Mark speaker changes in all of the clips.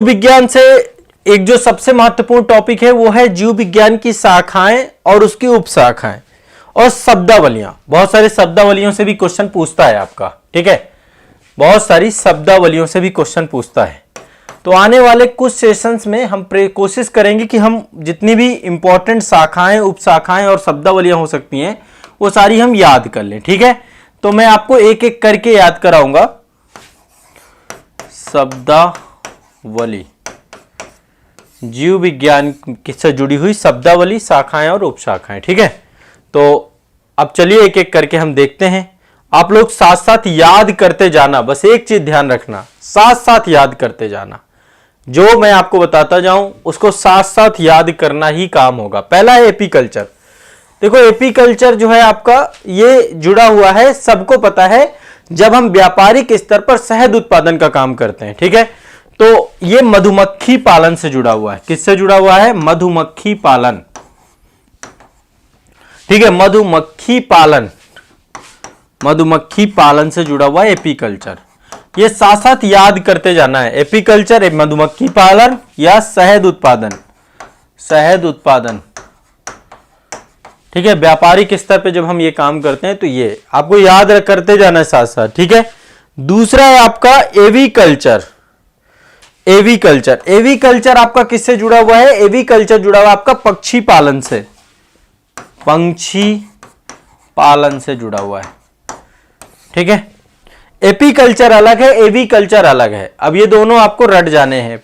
Speaker 1: विज्ञान से एक जो सबसे महत्वपूर्ण टॉपिक है वो है जीव विज्ञान की शाखाएं और उसकी उपशाखाएं और शब्दावलियां। बहुत सारी शब्दावलियों से भी क्वेश्चन पूछता है आपका, ठीक है, बहुत सारी शब्दावलियों से भी क्वेश्चन पूछता है। तो आने वाले कुछ सेशंस में हम कोशिश करेंगे कि हम जितनी भी इंपॉर्टेंट शाखाएं, उपशाखाएं और शब्दावलियां हो सकती हैं वो सारी हम याद कर लें, ठीक है। तो मैं आपको एक एक करके याद कराऊंगा। शब्दावली, जीव विज्ञान से जुड़ी हुई शब्दावली, शाखाएं और उपशाखाएं, ठीक है। तो अब चलिए एक एक करके हम देखते हैं। आप लोग साथ साथ याद करते जाना, बस एक चीज ध्यान रखना, साथ साथ याद करते जाना। जो मैं आपको बताता जाऊं उसको साथ साथ याद करना ही काम होगा। पहला है एपीकल्चर। देखो एपीकल्चर जो है आपका, ये जुड़ा हुआ है, सबको पता है, जब हम व्यापारिक स्तर पर शहद उत्पादन का काम करते हैं, ठीक है। तो ये मधुमक्खी पालन से जुड़ा हुआ है। किससे जुड़ा हुआ है? मधुमक्खी पालन, ठीक है। मधुमक्खी पालन, मधुमक्खी पालन से जुड़ा हुआ है एपीकल्चर। ये साथ साथ याद करते जाना है। एपीकल्चर, मधुमक्खी पालन या शहद उत्पादन, शहद उत्पादन, ठीक है। व्यापारिक स्तर पे जब हम ये काम करते हैं तो ये आपको याद करते जाना है साथ साथ, ठीक है। दूसरा है आपका एवीकल्चर। एवीकल्चर, एवीकल्चर आपका किससे जुड़ा हुआ है? एवीकल्चर जुड़ा हुआ आपका पक्षी पालन से, पंछी पालन से जुड़ा हुआ है, ठीक है। एपीकल्चर अलग है, एवीकल्चर अलग है। अब ये दोनों आपको रट जाने हैं।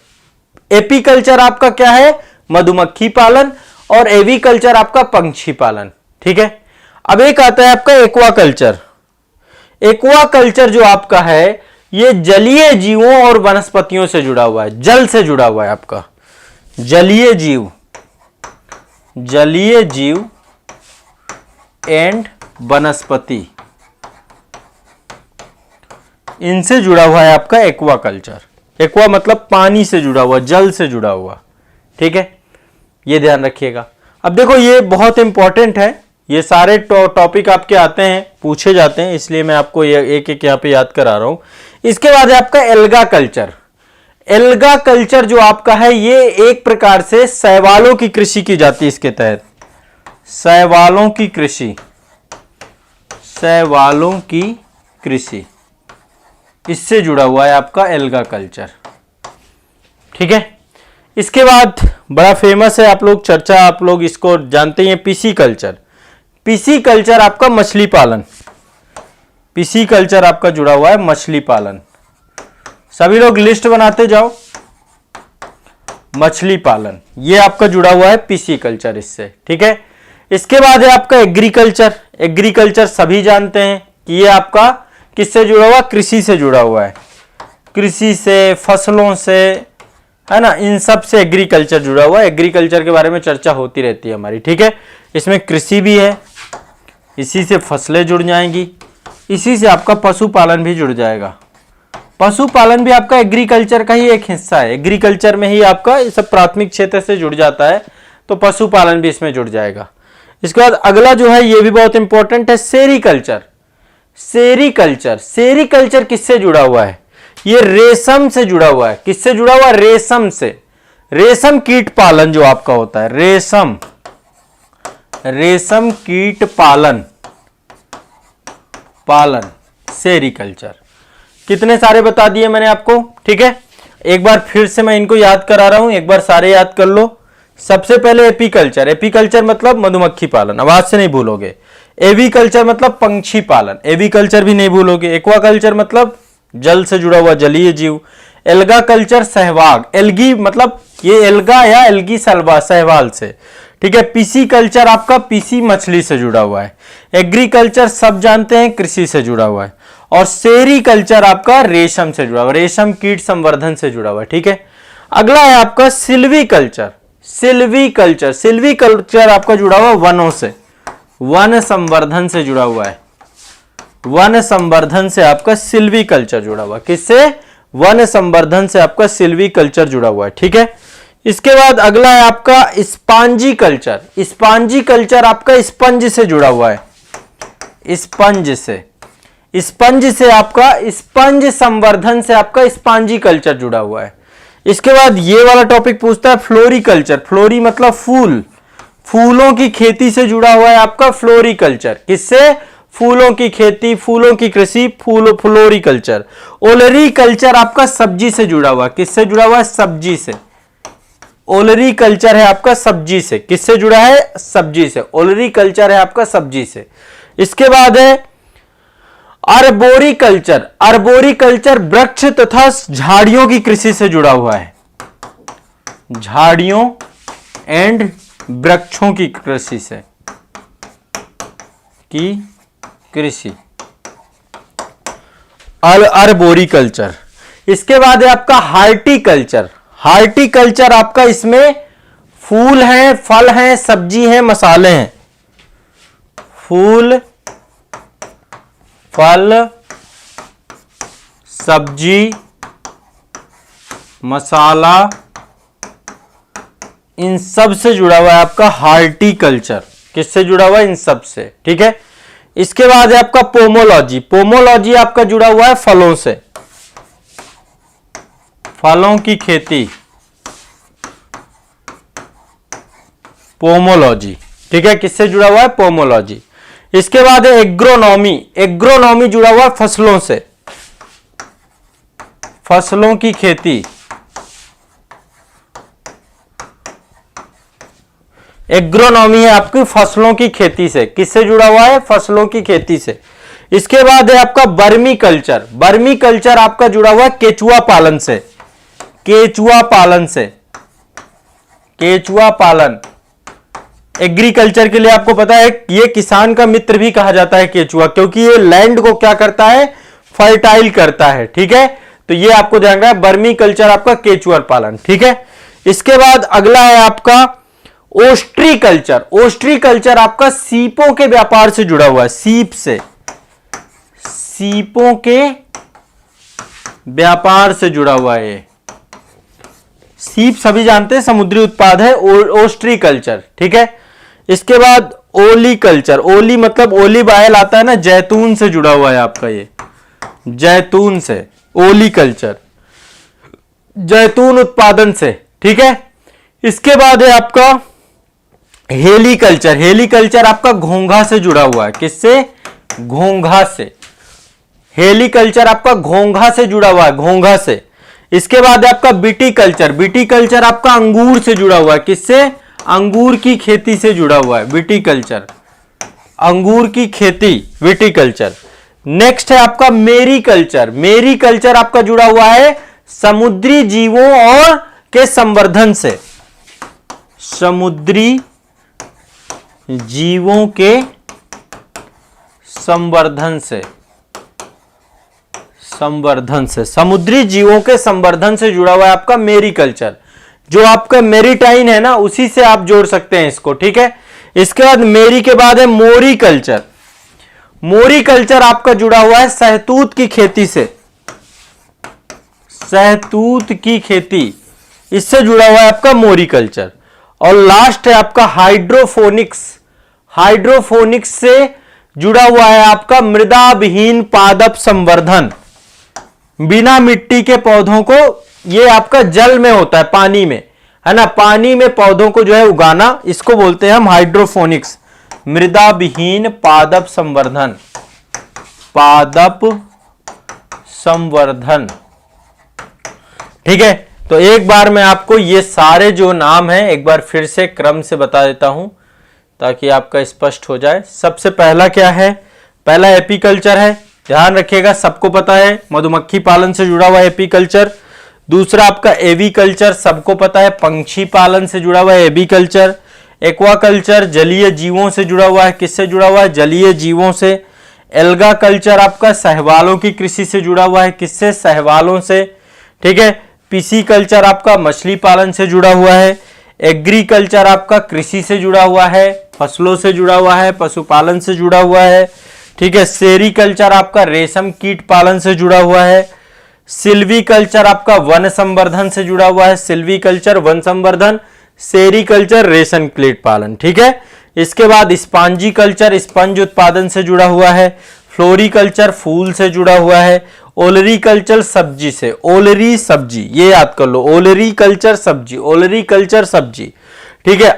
Speaker 1: एपीकल्चर आपका क्या है? मधुमक्खी पालन, और एवीकल्चर आपका पंछी पालन, ठीक है। अब एक आता है आपका एक्वाकल्चर। एक्वाकल्चर जो आपका है ये जलीय जीवों और वनस्पतियों से जुड़ा हुआ है, जल से जुड़ा हुआ है आपका। जलीय जीव, जलीय जीव एंड वनस्पति, इनसे जुड़ा हुआ है आपका एक्वाकल्चर। एक्वा मतलब पानी से जुड़ा हुआ, जल से जुड़ा हुआ, ठीक है। ये ध्यान रखिएगा। अब देखो ये बहुत इंपॉर्टेंट है, ये सारे टॉपिक आपके आते हैं, पूछे जाते हैं, इसलिए मैं आपको एक एक यहाँ पे याद करा रहा हूं। इसके बाद है आपका एल्गा कल्चर। एल्गा कल्चर जो आपका है ये एक प्रकार से शैवालों की कृषि की जाती है इसके तहत। शैवालों की कृषि, शैवालों की कृषि, इससे जुड़ा हुआ है आपका एल्गा कल्चर, ठीक है। इसके बाद बड़ा फेमस है, आप लोग चर्चा, आप लोग इसको जानते हैं, पीसी कल्चर। पीसी कल्चर आपका मछली पालन, पीसी कल्चर आपका जुड़ा हुआ है मछली पालन। सभी लोग लिस्ट बनाते जाओ। मछली पालन ये आपका जुड़ा हुआ है पीसी कल्चर इससे, ठीक है। इसके बाद है आपका एग्रीकल्चर। एग्रीकल्चर सभी जानते हैं कि ये आपका किससे जुड़ा हुआ? कृषि से जुड़ा हुआ है। कृषि से, फसलों से, है ना, इन सब से एग्रीकल्चर जुड़ा हुआ है। एग्रीकल्चर के बारे में चर्चा होती रहती है हमारी, ठीक है। इसमें कृषि भी है, इसी से फसलें जुड़ जाएंगी, इसी से आपका पशुपालन भी जुड़ जाएगा। पशुपालन भी आपका एग्रीकल्चर का ही एक हिस्सा है। एग्रीकल्चर में ही आपका सब प्राथमिक क्षेत्र से जुड़ जाता है, तो पशुपालन भी इसमें जुड़ जाएगा। इसके बाद अगला जो है ये भी बहुत इंपॉर्टेंट है, सेरीकल्चर। सेरीकल्चर, सेरीकल्चर किससे जुड़ा हुआ है? ये रेशम से जुड़ा हुआ है। किससे जुड़ा हुआ है? रेशम से। रेशम कीट पालन जो आपका होता है, रेशम, रेशम कीट पालन, पालन, सेरीकल्चर। कितने सारे बता दिए मैंने आपको, ठीक है। एक बार फिर से मैं इनको याद करा रहा हूं, एक बार सारे याद कर लो। सबसे पहले एपीकल्चर। एपीकल्चर मतलब मधुमक्खी पालन, आवाज से नहीं भूलोगे। एवीकल्चर मतलब पंछी पालन, एवीकल्चर भी नहीं भूलोगे। एक्वाकल्चर मतलब जल से जुड़ा हुआ जलीय जीव। एल्गा कल्चर सहवाग, एल्गी मतलब ये एल्गा या एल्गी सलवा, सहवाल से, ठीक है। पीसी कल्चर आपका पीसी मछली से जुड़ा हुआ है। एग्रीकल्चर सब जानते हैं, कृषि से जुड़ा हुआ है। और सेरीकल्चर आपका रेशम से जुड़ा हुआ, रेशम कीट संवर्धन से जुड़ा हुआ है, ठीक है। अगला है आपका सिल्वीकल्चर। सिल्वीकल्चर, सिल्वीकल्चर आपका जुड़ा हुआ वनों से, वन संवर्धन से जुड़ा हुआ है। वन संवर्धन से आपका सिल्वीकल्चर जुड़ा हुआ है। किससे? वन संवर्धन से आपका सिल्वीकल्चर जुड़ा हुआ है, ठीक है। इसके बाद अगला है आपका स्पॉन्जी कल्चर। स्पॉन्जी कल्चर आपका स्पंज से जुड़ा हुआ है। स्पंज से, स्पंज से आपका, स्पंज संवर्धन से आपका स्पॉन्जी कल्चर जुड़ा हुआ है। इसके बाद ये वाला टॉपिक पूछता है फ्लोरिकल्चर। फ्लोरी मतलब फूल, फूलों की खेती से जुड़ा हुआ है आपका फ्लोरिकल्चर। किससे? फूलों की खेती, फूलों की कृषि, फ्लोरिकल्चर। ओलरीकल्चर आपका सब्जी से जुड़ा हुआ। किससे जुड़ा हुआ है? सब्जी से। ओलरीकल्चर है आपका सब्जी से। किससे जुड़ा है? सब्जी से। ओलरीकल्चर है आपका सब्जी से। इसके बाद है अर्बोरिकल्चर। अर्बोरिकल्चर वृक्ष तथा झाड़ियों की कृषि से जुड़ा हुआ है। झाड़ियों एंड वृक्षों की कृषि से, की कृषि, अर्बोरिकल्चर। इसके बाद है आपका हार्टिकल्चर। हार्टिकल्चर आपका इसमें फूल हैं, फल हैं, सब्जी हैं, मसाले हैं। फूल, फल, सब्जी, मसाला, इन सब से जुड़ा हुआ है आपका हार्टिकल्चर। किससे जुड़ा हुआ है? इन सब से। ठीक है। इसके बाद है आपका पोमोलॉजी। पोमोलॉजी आपका जुड़ा हुआ है फलों से, फलों की खेती, पोमोलॉजी। ठीक है। किससे जुड़ा हुआ है? पोमोलॉजी। इसके बाद है एग्रोनॉमी। एग्रोनॉमी जुड़ा हुआ है फसलों से, फसलों की खेती। एग्रोनॉमी है आपकी फसलों की खेती से। किससे जुड़ा हुआ है? फसलों की खेती से। इसके बाद है आपका बर्मी कल्चर। बर्मी कल्चर आपका जुड़ा हुआ है केचुआ पालन से। केचुआ पालन से, केचुआ पालन। एग्रीकल्चर के लिए आपको पता है ये किसान का मित्र भी कहा जाता है केचुआ, क्योंकि ये लैंड को क्या करता है? फर्टाइल करता है। ठीक है। तो ये आपको ध्यान रखना है, बर्मी कल्चर आपका केचुआ पालन। ठीक है। इसके बाद अगला है आपका ओस्ट्रीकल्चर। ओस्ट्रीकल्चर आपका सीपों के व्यापार से जुड़ा हुआ है। सीप से, सीपों के व्यापार से जुड़ा हुआ है। सीप सभी जानते हैं समुद्री उत्पाद है। ओस्ट्रीकल्चर। ठीक है। इसके बाद ओलीकल्चर। ओली मतलब ओलिव ऑयल आता है ना, जैतून से जुड़ा हुआ है आपका ये, जैतून से। ओलीकल्चर जैतून उत्पादन से। ठीक है। इसके बाद है आपका हेलीकल्चर। हेलीकल्चर आपका घोंघा से जुड़ा हुआ है। किससे? घोंघा से। हेलीकल्चर आपका घोंघा से जुड़ा हुआ है, घोंघा से। इसके बाद है आपका विटीकल्चर। विटीकल्चर आपका अंगूर से जुड़ा हुआ है। किससे? अंगूर की खेती से जुड़ा हुआ है, विटीकल्चर। अंगूर की खेती, विटीकल्चर। नेक्स्ट है आपका मेरीकल्चर। मेरीकल्चर आपका जुड़ा हुआ है समुद्री जीवों और के संवर्धन से। समुद्री जीवों के संवर्धन से, संवर्धन से, समुद्री जीवों के संवर्धन से जुड़ा हुआ है आपका मेरीकल्चर। जो आपका मेरीटाइन है ना, उसी से आप जोड़ सकते हैं इसको। ठीक है। इसके बाद मेरी के बाद है मोरीकल्चर। मोरीकल्चर आपका जुड़ा हुआ है सहतूत की खेती से। सहतूत की खेती, इससे जुड़ा हुआ है आपका मोरीकल्चर। और लास्ट है आपका हाइड्रोफोनिक्स। हाइड्रोफोनिक्स से जुड़ा हुआ है आपका मृदा विहीन पादप संवर्धन। बिना मिट्टी के पौधों को, ये आपका जल में होता है, पानी में, है ना, पानी में पौधों को जो है उगाना, इसको बोलते हैं हम हाइड्रोफोनिक्स। मृदा विहीन पादप संवर्धन, पादप संवर्धन। ठीक है। तो एक बार मैं आपको ये सारे जो नाम हैं एक बार फिर से क्रम से बता देता हूं ताकि आपका स्पष्ट हो जाए। सबसे पहला क्या है? पहला एपीकल्चर है। ध्यान रखिएगा, सबको पता है, मधुमक्खी पालन से जुड़ा हुआ है एपीकल्चर। दूसरा आपका एवीकल्चर, सबको पता है, पंछी पालन से जुड़ा हुआ है एवीकल्चर। एक्वाकल्चर जलीय जीवों से जुड़ा हुआ है। किससे जुड़ा हुआ है? जलीय जीवों से। एल्गा कल्चर आपका शैवालों की कृषि से जुड़ा हुआ है। किससे? शैवालों से। ठीक है। पिसीकल्चर आपका मछली पालन से जुड़ा हुआ है। एग्रीकल्चर आपका कृषि से जुड़ा हुआ है, फसलों से जुड़ा हुआ है, पशुपालन से जुड़ा हुआ है। ठीक है। सेरीकल्चर आपका रेशम कीट पालन से जुड़ा हुआ है। सिल्वीकल्चर आपका वन संवर्धन से जुड़ा हुआ है। सिल्वीकल्चर वन संवर्धन, सेरीकल्चर रेशम कीट पालन। ठीक है। इसके बाद स्पॉन्जी कल्चर स्पंज उत्पादन से जुड़ा हुआ है। फ्लोरिकल्चर फूल से जुड़ा हुआ है। ओलरी कल्चर सब्जी से, ओलरी सब्जी, ये याद कर लो, ओलरी कल्चर सब्जी, ओलरी कल्चर सब्जी, ठीक है।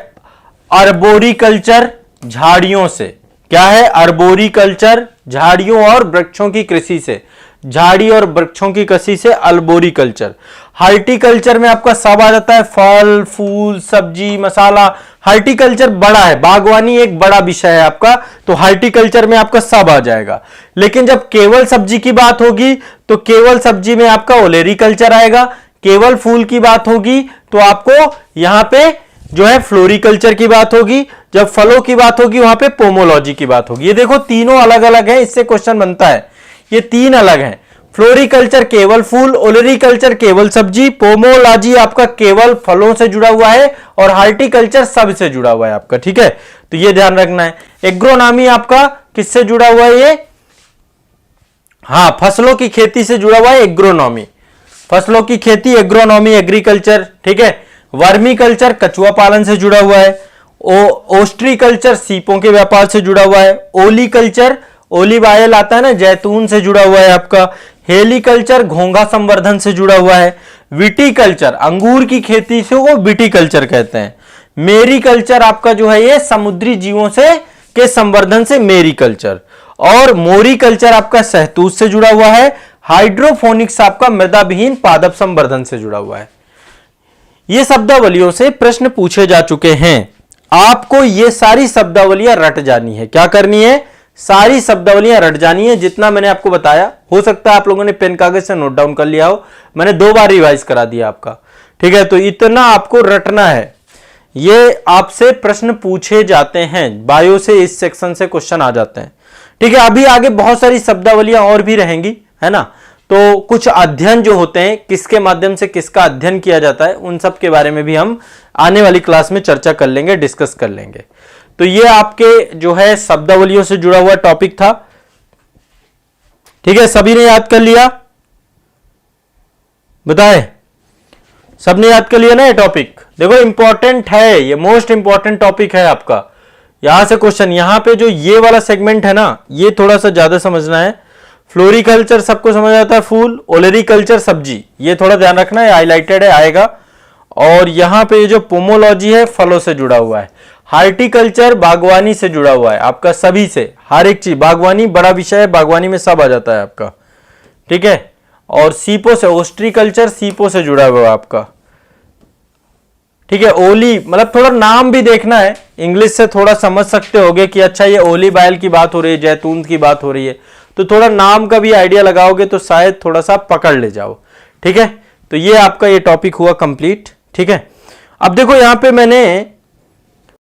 Speaker 1: अर्बोरी कल्चर झाड़ियों से, क्या है, अर्बोरी कल्चर झाड़ियों और वृक्षों की कृषि से, झाड़ी और वृक्षों की कृषि से अर्बोरी कल्चर। हार्टिकल्चर में आपका सब आ जाता है, फल फूल सब्जी मसाला। हार्टिकल्चर बड़ा है, बागवानी एक बड़ा विषय है आपका, तो हार्टिकल्चर में आपका सब आ जाएगा। लेकिन जब केवल सब्जी की बात होगी तो केवल सब्जी में आपका ओलेरी कल्चर आएगा। केवल फूल की बात होगी तो आपको यहां पे जो है फ्लोरिकल्चर की बात होगी। जब फलों की बात होगी वहां पे पोमोलॉजी की बात होगी। ये देखो तीनों अलग अलग है, इससे क्वेश्चन बनता है। ये तीन अलग हैं, फ्लोरिकल्चर केवल फूल, ओलेरिकल्चर केवल सब्जी, पोमोलॉजी आपका केवल फलों से जुड़ा हुआ है और हार्टिकल्चर सब से जुड़ा हुआ है आपका, ठीक है। तो ये ध्यान रखना है। एग्रोनॉमी आपका किससे जुड़ा हुआ है, ये हाँ फसलों की खेती से जुड़ा हुआ है, एग्रोनॉमी, फसलों की खेती, एग्रोनॉमी एग्रीकल्चर, ठीक है। वर्मी कल्चर कछुआ पालन से जुड़ा हुआ है। ओस्ट्रीकल्चर सीपों के व्यापार से जुड़ा हुआ है। ओलीकल्चर, ओलिव ऑयल आता है ना, जैतून से जुड़ा हुआ है आपका। हेलीकल्चर घोंघा संवर्धन से जुड़ा हुआ है। विटीकल्चर अंगूर की खेती से वो विटीकल्चर कहते हैं। मेरीकल्चर आपका जो है ये समुद्री जीवों से के संवर्धन से मेरीकल्चर। और मोरीकल्चर आपका शहतूत से जुड़ा हुआ है। हाइड्रोफोनिक्स आपका मृदा विहीन पादप संवर्धन से जुड़ा हुआ है। ये शब्दावलियों से प्रश्न पूछे जा चुके हैं। आपको ये सारी शब्दावलियां रट जानी है। क्या करनी है, सारी शब्दावलियां रट जानी है। जितना मैंने आपको बताया, हो सकता है आप लोगों ने पेन कागज से नोट डाउन कर लिया हो, मैंने 2 बार रिवाइज करा दिया आपका, ठीक है। तो इतना आपको रटना है। ये आपसे प्रश्न पूछे जाते हैं, बायो से इस सेक्शन से क्वेश्चन आ जाते हैं, ठीक है। अभी आगे बहुत सारी शब्दावलियां और भी रहेंगी, है ना। तो कुछ अध्ययन जो होते हैं, किसके माध्यम से किसका अध्ययन किया जाता है, उन सब के बारे में भी हम आने वाली क्लास में चर्चा कर लेंगे, डिस्कस कर लेंगे। तो ये आपके जो है शब्दावलियों से जुड़ा हुआ टॉपिक था, ठीक है। सभी ने याद कर लिया, बताएं, सबने याद कर लिया ना ये टॉपिक। देखो इंपॉर्टेंट है, ये मोस्ट इंपॉर्टेंट टॉपिक है आपका। यहां से क्वेश्चन, यहां पे जो ये वाला सेगमेंट है ना, ये थोड़ा सा ज्यादा समझना है। फ्लोरिकल्चर सबको समझ आता है, फूल। ओलेरिकल्चर सब्जी, ये थोड़ा ध्यान रखना है, हाईलाइटेड है, आएगा। और यहां पे जो पोमोलॉजी है फलों से जुड़ा हुआ है। हार्टिकल्चर बागवानी से जुड़ा हुआ है आपका, सभी से, हर एक चीज, बागवानी बड़ा विषय है, बागवानी में सब आ जाता है आपका, ठीक है। और सीपो से, ओस्ट्रीकल्चर सीपो से जुड़ा हुआ है आपका, ठीक है। ओली मतलब थोड़ा नाम भी देखना है, इंग्लिश से थोड़ा समझ सकते होगे कि अच्छा ये ओलिव ऑयल की बात हो रही है, जैतून की बात हो रही है, तो थोड़ा नाम का भी आइडिया लगाओगे तो शायद थोड़ा सा पकड़ ले जाओ, ठीक है। तो ये आपका ये टॉपिक हुआ कंप्लीट, ठीक है। अब देखो यहां पे मैंने